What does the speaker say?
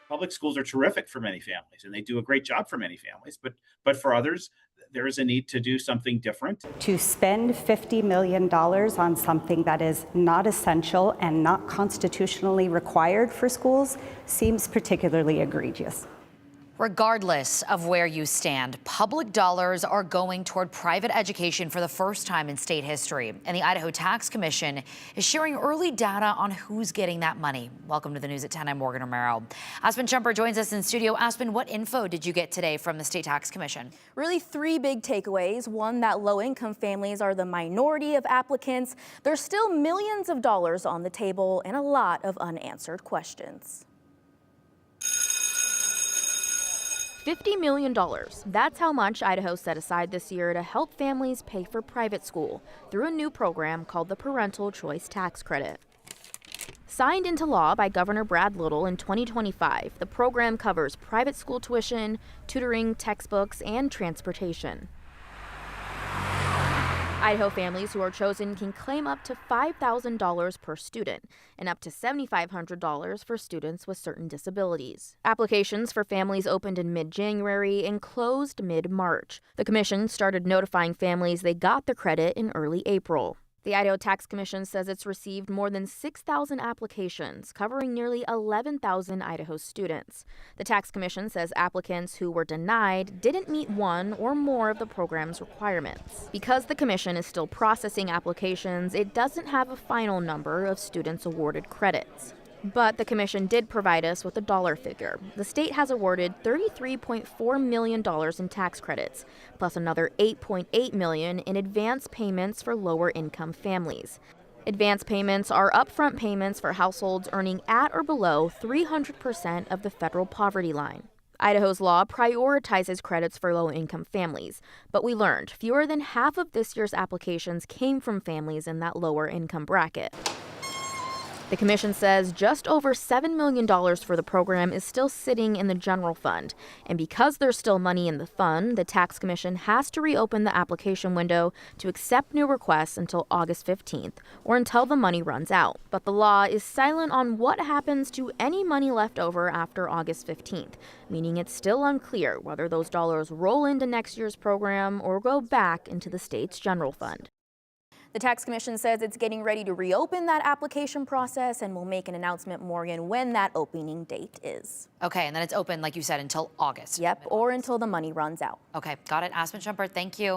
Public schools are terrific for many families, and they do a great job for many families. But for others, there is a need to do something different. To spend $50 million on something that is not essential and not constitutionally required for schools seems particularly egregious. Regardless of where you stand, public dollars are going toward private education for the first time in state history. And the Idaho Tax Commission is sharing early data on who's getting that money. Welcome to the news at 10. I'm Morgan Romero. Aspen Jumper joins us in studio. Aspen, what info did you get today from the State Tax Commission? Really three big takeaways. One, that low-income families are the minority of applicants. There's still millions of dollars on the table and a lot of unanswered questions. $50 million. That's how much Idaho set aside this year to help families pay for private school through a new program called the Parental Choice Tax Credit. Signed into law by Governor Brad Little in 2025, the program covers private school tuition, tutoring, textbooks, and transportation. Idaho families who are chosen can claim up to $5,000 per student and up to $7,500 for students with certain disabilities. Applications for families opened in mid-January and closed mid-March. The commission started notifying families they got the credit in early April. The Idaho Tax Commission says it's received more than 6,000 applications, covering nearly 11,000 Idaho students. The Tax Commission says applicants who were denied didn't meet one or more of the program's requirements. Because the commission is still processing applications, it doesn't have a final number of students awarded credits. But the commission did provide us with a dollar figure. The state has awarded $33.4 million in tax credits, plus another $8.8 million in advance payments for lower-income families. Advance payments are upfront payments for households earning at or below 300% of the federal poverty line. Idaho's law prioritizes credits for low-income families, but we learned fewer than half of this year's applications came from families in that lower-income bracket. The commission says just over $7 million for the program is still sitting in the general fund. And because there's still money in the fund, the Tax Commission has to reopen the application window to accept new requests until August 15th, or until the money runs out. But the law is silent on what happens to any money left over after August 15th, meaning it's still unclear whether those dollars roll into next year's program or go back into the state's general fund. The Tax Commission says it's getting ready to reopen that application process and will make an announcement, Morgan, when that opening date is. Okay, and then it's open, like you said, until August. Yep, or until the money runs out. Okay, got it. Aspen Jumper, thank you.